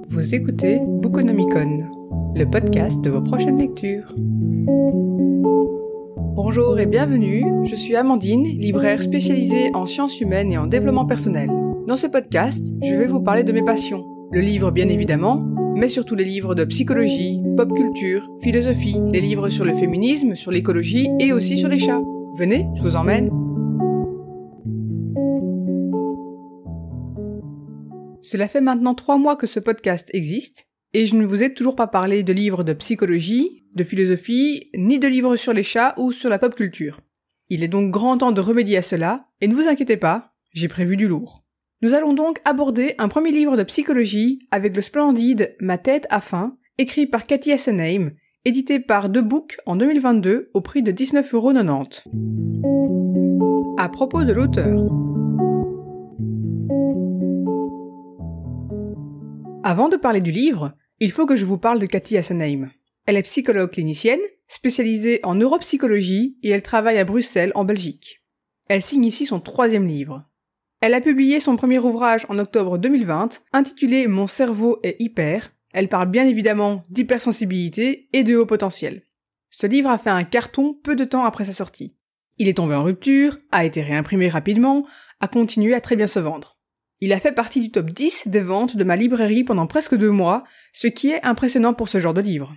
Vous écoutez Bookonomicon, le podcast de vos prochaines lectures. Bonjour et bienvenue, je suis Amandine, libraire spécialisée en sciences humaines et en développement personnel. Dans ce podcast, je vais vous parler de mes passions, le livre bien évidemment, mais surtout les livres de psychologie, pop culture, philosophie, les livres sur le féminisme, sur l'écologie et aussi sur les chats. Venez, je vous emmène. Cela fait maintenant 3 mois que ce podcast existe, et je ne vous ai toujours pas parlé de livres de psychologie, de philosophie, ni de livres sur les chats ou sur la pop culture. Il est donc grand temps de remédier à cela, et ne vous inquiétez pas, j'ai prévu du lourd. Nous allons donc aborder un premier livre de psychologie avec le splendide Ma tête à faim, écrit par Cathy Assenheim, édité par The Book en 2022 au prix de 19,90 €. À propos de l'auteur. Avant de parler du livre, il faut que je vous parle de Cathy Assenheim. Elle est psychologue clinicienne, spécialisée en neuropsychologie et elle travaille à Bruxelles, en Belgique. Elle signe ici son 3e livre. Elle a publié son premier ouvrage en octobre 2020, intitulé « Mon cerveau est hyper ». Elle parle bien évidemment d'hypersensibilité et de haut potentiel. Ce livre a fait un carton peu de temps après sa sortie. Il est tombé en rupture, a été réimprimé rapidement, a continué à très bien se vendre. Il a fait partie du top 10 des ventes de ma librairie pendant presque 2 mois, ce qui est impressionnant pour ce genre de livre.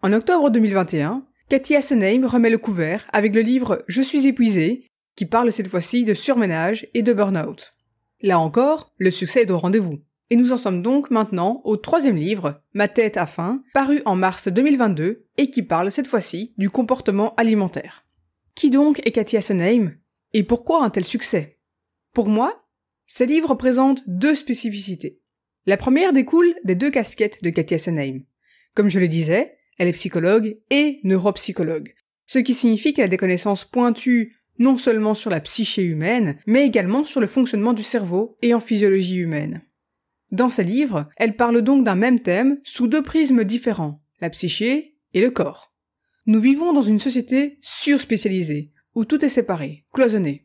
En octobre 2021, Cathy Assenheim remet le couvert avec le livre « Je suis épuisée », qui parle cette fois-ci de surménage et de burn-out. Là encore, le succès est au rendez-vous. Et nous en sommes donc maintenant au 3e livre, Ma tête à faim, paru en mars 2022 et qui parle cette fois-ci du comportement alimentaire. Qui donc est Cathy Assenheim et pourquoi un tel succès? Pour moi, ces livres présentent 2 spécificités. La première découle des 2 casquettes de Cathy Assenheim. Comme je le disais, elle est psychologue et neuropsychologue, ce qui signifie qu'elle a des connaissances pointues non seulement sur la psyché humaine, mais également sur le fonctionnement du cerveau et en physiologie humaine. Dans ses livres, elle parle donc d'un même thème sous 2 prismes différents, la psyché et le corps. Nous vivons dans une société surspécialisée, où tout est séparé, cloisonné.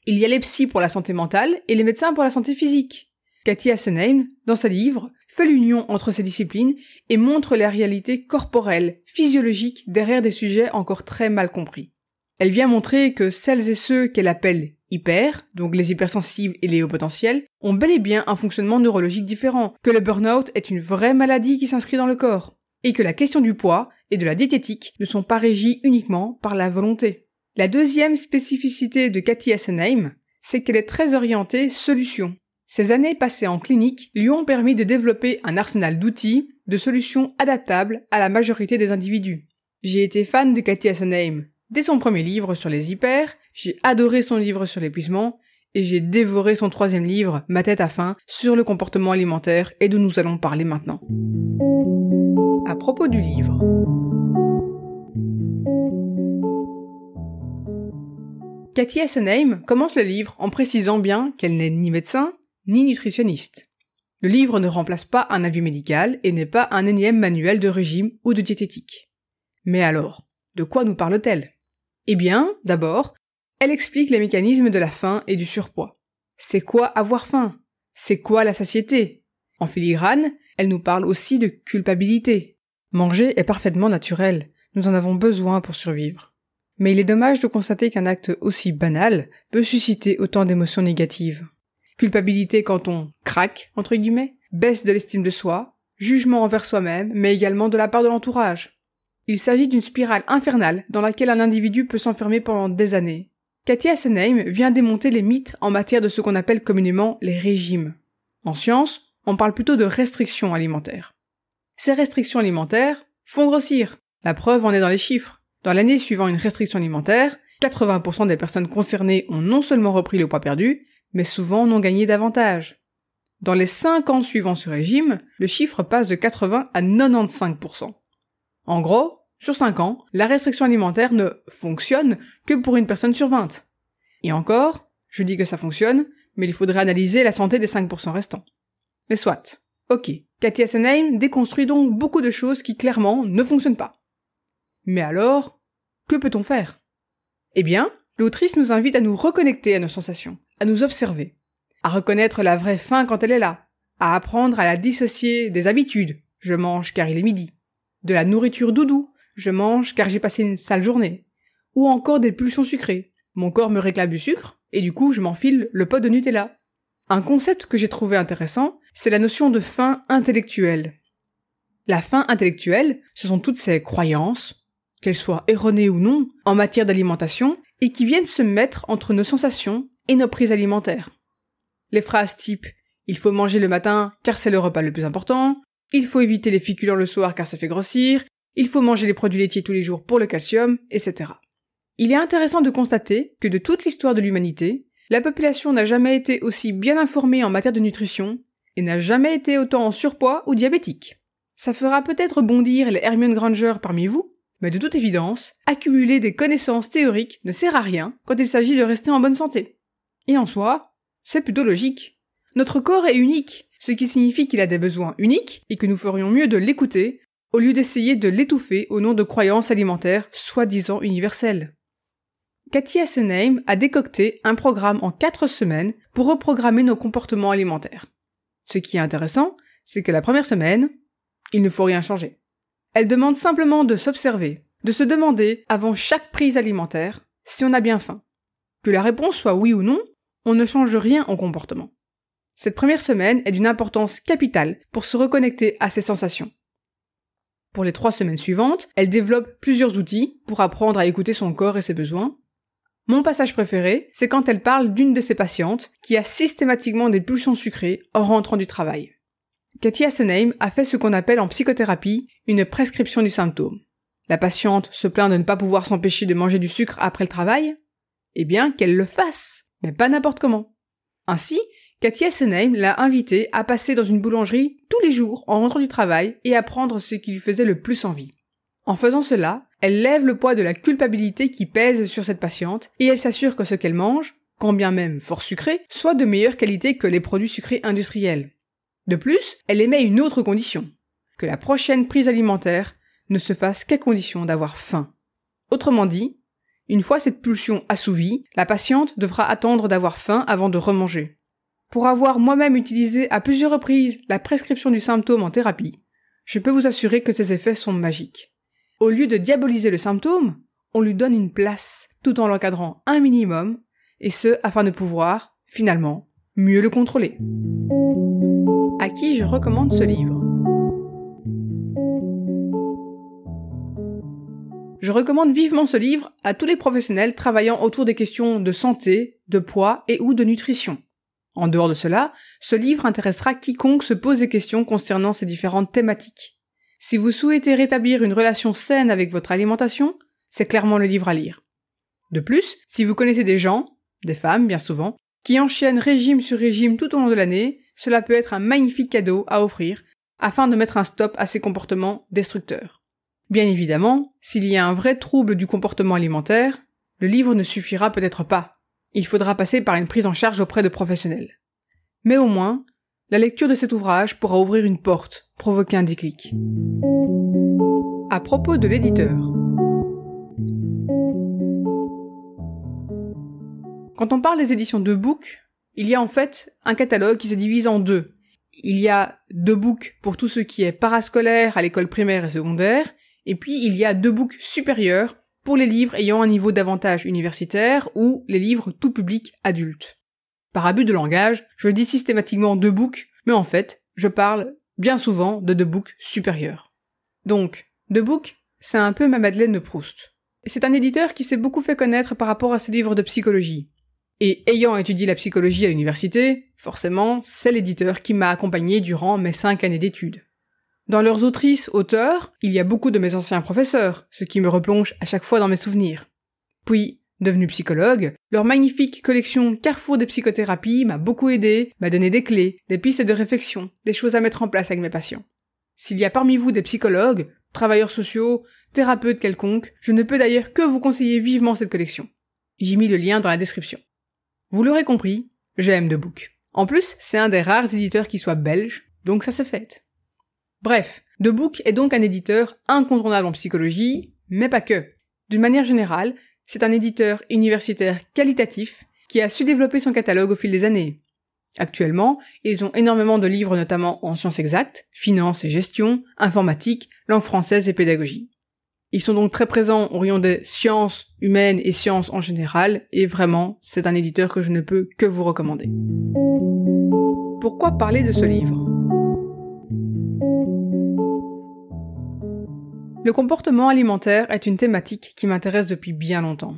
Il y a les psys pour la santé mentale et les médecins pour la santé physique. Cathy Assenheim, dans ses livres, fait l'union entre ces disciplines et montre la réalité corporelle, physiologique derrière des sujets encore très mal compris. Elle vient montrer que celles et ceux qu'elle appelle hyper, donc les hypersensibles et les hauts potentiels, ont bel et bien un fonctionnement neurologique différent, que le burn-out est une vraie maladie qui s'inscrit dans le corps, et que la question du poids et de la diététique ne sont pas régies uniquement par la volonté. La 2e spécificité de Cathy Assenheim, c'est qu'elle est très orientée solution. Ses années passées en clinique lui ont permis de développer un arsenal d'outils, de solutions adaptables à la majorité des individus. J'ai été fan de Cathy Assenheim. Dès son premier livre sur les hyper, j'ai adoré son livre sur l'épuisement, et j'ai dévoré son 3e livre, Ma tête à faim, sur le comportement alimentaire et dont nous allons parler maintenant. À propos du livre. Cathy Assenheim commence le livre en précisant bien qu'elle n'est ni médecin, ni nutritionniste. Le livre ne remplace pas un avis médical et n'est pas un énième manuel de régime ou de diététique. Mais alors, de quoi nous parle-t-elle? Eh bien, d'abord, elle explique les mécanismes de la faim et du surpoids. C'est quoi avoir faim? C'est quoi la satiété? En filigrane, elle nous parle aussi de culpabilité. Manger est parfaitement naturel, nous en avons besoin pour survivre. Mais il est dommage de constater qu'un acte aussi banal peut susciter autant d'émotions négatives. Culpabilité quand on craque, entre guillemets, baisse de l'estime de soi, jugement envers soi-même, mais également de la part de l'entourage. Il s'agit d'une spirale infernale dans laquelle un individu peut s'enfermer pendant des années. Cathy Assenheim vient démonter les mythes en matière de ce qu'on appelle communément les régimes. En science, on parle plutôt de restrictions alimentaires. Ces restrictions alimentaires font grossir. La preuve en est dans les chiffres. Dans l'année suivant une restriction alimentaire, 80% des personnes concernées ont non seulement repris le poids perdu, mais souvent en ont gagné davantage. Dans les 5 ans suivant ce régime, le chiffre passe de 80 à 95%. En gros, sur 5 ans, la restriction alimentaire ne fonctionne que pour une personne sur 20. Et encore, je dis que ça fonctionne, mais il faudrait analyser la santé des 5% restants. Mais soit. Ok, Cathy Assenheim déconstruit donc beaucoup de choses qui clairement ne fonctionnent pas. Mais alors, que peut-on faire? Eh bien, l'autrice nous invite à nous reconnecter à nos sensations, à nous observer. à reconnaître la vraie faim quand elle est là, à apprendre à la dissocier des habitudes, je mange car il est midi, de la nourriture doudou, je mange car j'ai passé une sale journée, ou encore des pulsions sucrées, mon corps me réclame du sucre, et du coup je m'enfile le pot de Nutella. Un concept que j'ai trouvé intéressant, c'est la notion de faim intellectuelle. La faim intellectuelle, ce sont toutes ces croyances, qu'elles soient erronées ou non, en matière d'alimentation, et qui viennent se mettre entre nos sensations et nos prises alimentaires. Les phrases type « il faut manger le matin car c'est le repas le plus important »,« il faut éviter les féculents le soir car ça fait grossir »,« il faut manger les produits laitiers tous les jours pour le calcium », etc. Il est intéressant de constater que de toute l'histoire de l'humanité, la population n'a jamais été aussi bien informée en matière de nutrition et n'a jamais été autant en surpoids ou diabétique. Ça fera peut-être bondir les Hermione Granger parmi vous, mais de toute évidence, accumuler des connaissances théoriques ne sert à rien quand il s'agit de rester en bonne santé. Et en soi, c'est plutôt logique. Notre corps est unique, ce qui signifie qu'il a des besoins uniques et que nous ferions mieux de l'écouter au lieu d'essayer de l'étouffer au nom de croyances alimentaires soi-disant universelles. Cathy Assenheim a décocté un programme en 4 semaines pour reprogrammer nos comportements alimentaires. Ce qui est intéressant, c'est que la première semaine, il ne faut rien changer. Elle demande simplement de s'observer, de se demander, avant chaque prise alimentaire, si on a bien faim. Que la réponse soit oui ou non, on ne change rien au comportement. Cette première semaine est d'une importance capitale pour se reconnecter à ses sensations. Pour les 3 semaines suivantes, elle développe plusieurs outils pour apprendre à écouter son corps et ses besoins. Mon passage préféré, c'est quand elle parle d'une de ses patientes qui a systématiquement des pulsions sucrées en rentrant du travail. Cathy Assenheim a fait ce qu'on appelle en psychothérapie une prescription du symptôme. La patiente se plaint de ne pas pouvoir s'empêcher de manger du sucre après le travail. Eh bien, qu'elle le fasse, mais pas n'importe comment. Ainsi, Cathy Assenheim l'a invitée à passer dans une boulangerie tous les jours en rentrant du travail et à prendre ce qui lui faisait le plus envie. En faisant cela, elle lève le poids de la culpabilité qui pèse sur cette patiente et elle s'assure que ce qu'elle mange, quand bien même fort sucré, soit de meilleure qualité que les produits sucrés industriels. De plus, elle émet une autre condition, que la prochaine prise alimentaire ne se fasse qu'à condition d'avoir faim. Autrement dit, une fois cette pulsion assouvie, la patiente devra attendre d'avoir faim avant de remanger. Pour avoir moi-même utilisé à plusieurs reprises la prescription du symptôme en thérapie, je peux vous assurer que ses effets sont magiques. Au lieu de diaboliser le symptôme, on lui donne une place, tout en l'encadrant un minimum, et ce afin de pouvoir, finalement, mieux le contrôler. À qui je recommande ce livre ? Je recommande vivement ce livre à tous les professionnels travaillant autour des questions de santé, de poids et ou de nutrition. En dehors de cela, ce livre intéressera quiconque se pose des questions concernant ces différentes thématiques. Si vous souhaitez rétablir une relation saine avec votre alimentation, c'est clairement le livre à lire. De plus, si vous connaissez des gens, des femmes bien souvent, qui enchaînent régime sur régime tout au long de l'année, cela peut être un magnifique cadeau à offrir afin de mettre un stop à ces comportements destructeurs. Bien évidemment, s'il y a un vrai trouble du comportement alimentaire, le livre ne suffira peut-être pas. Il faudra passer par une prise en charge auprès de professionnels. Mais au moins, la lecture de cet ouvrage pourra ouvrir une porte, provoquer un déclic. À propos de l'éditeur. Quand on parle des éditions de Book, il y a en fait un catalogue qui se divise en 2. Il y a 2 books pour tout ce qui est parascolaire à l'école primaire et secondaire, et puis il y a 2 books supérieurs pour les livres ayant un niveau d'avantage universitaire ou les livres tout public adultes. Par abus de langage, je dis systématiquement 2 books, mais en fait, je parle bien souvent de 2 books supérieurs. Donc, 2 books, c'est un peu ma Madeleine de Proust. C'est un éditeur qui s'est beaucoup fait connaître par rapport à ses livres de psychologie. Et ayant étudié la psychologie à l'université, forcément, c'est l'éditeur qui m'a accompagné durant mes 5 années d'études. Dans leurs autrices-auteurs, il y a beaucoup de mes anciens professeurs, ce qui me replonge à chaque fois dans mes souvenirs. Puis, devenu psychologue, leur magnifique collection Carrefour des psychothérapies m'a beaucoup aidé, m'a donné des clés, des pistes de réflexion, des choses à mettre en place avec mes patients. S'il y a parmi vous des psychologues, travailleurs sociaux, thérapeutes quelconques, je ne peux d'ailleurs que vous conseiller vivement cette collection. J'ai mis le lien dans la description. Vous l'aurez compris, j'aime The Book. En plus, c'est un des rares éditeurs qui soit belge, donc ça se fête. Bref, The Book est donc un éditeur incontournable en psychologie, mais pas que. D'une manière générale, c'est un éditeur universitaire qualitatif qui a su développer son catalogue au fil des années. Actuellement, ils ont énormément de livres notamment en sciences exactes, finance et gestion, informatique, langue française et pédagogie. Ils sont donc très présents au rayon des sciences humaines et sciences en général, et vraiment, c'est un éditeur que je ne peux que vous recommander. Pourquoi parler de ce livre ? Le comportement alimentaire est une thématique qui m'intéresse depuis bien longtemps.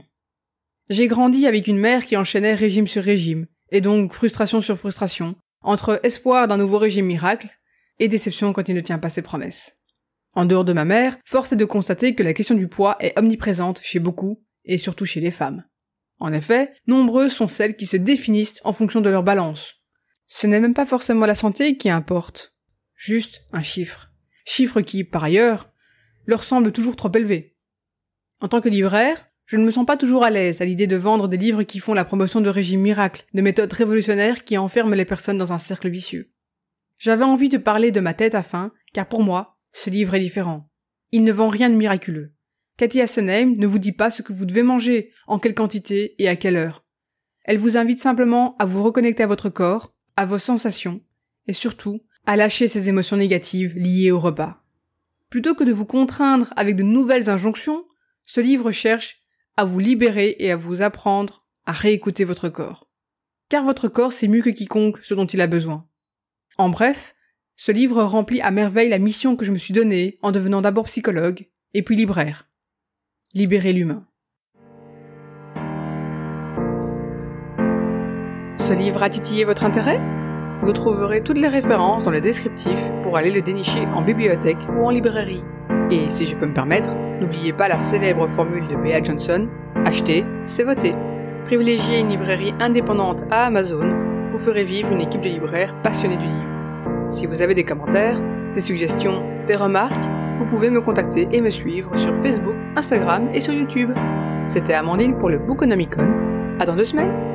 J'ai grandi avec une mère qui enchaînait régime sur régime, et donc frustration sur frustration, entre espoir d'un nouveau régime miracle et déception quand il ne tient pas ses promesses. En dehors de ma mère, force est de constater que la question du poids est omniprésente chez beaucoup, et surtout chez les femmes. En effet, nombreuses sont celles qui se définissent en fonction de leur balance. Ce n'est même pas forcément la santé qui importe, juste un chiffre. Chiffre qui, par ailleurs, leur semble toujours trop élevé. En tant que libraire, je ne me sens pas toujours à l'aise à l'idée de vendre des livres qui font la promotion de régimes miracles, de méthodes révolutionnaires qui enferment les personnes dans un cercle vicieux. J'avais envie de parler de ma tête à faim, car pour moi, ce livre est différent. Il ne vend rien de miraculeux. Cathy Assenheim ne vous dit pas ce que vous devez manger, en quelle quantité et à quelle heure. Elle vous invite simplement à vous reconnecter à votre corps, à vos sensations, et surtout, à lâcher ces émotions négatives liées au repas. Plutôt que de vous contraindre avec de nouvelles injonctions, ce livre cherche à vous libérer et à vous apprendre à réécouter votre corps. Car votre corps sait mieux que quiconque ce dont il a besoin. En bref, ce livre remplit à merveille la mission que je me suis donnée en devenant d'abord psychologue et puis libraire. Libérer l'humain. Ce livre a titillé votre intérêt ? Vous trouverez toutes les références dans le descriptif pour aller le dénicher en bibliothèque ou en librairie. Et si je peux me permettre, n'oubliez pas la célèbre formule de B.A. Johnson, acheter, c'est voter. Privilégiez une librairie indépendante à Amazon, vous ferez vivre une équipe de libraires passionnés du livre. Si vous avez des commentaires, des suggestions, des remarques, vous pouvez me contacter et me suivre sur Facebook, Instagram et sur YouTube. C'était Amandine pour le Bookonomicon. À dans 2 semaines.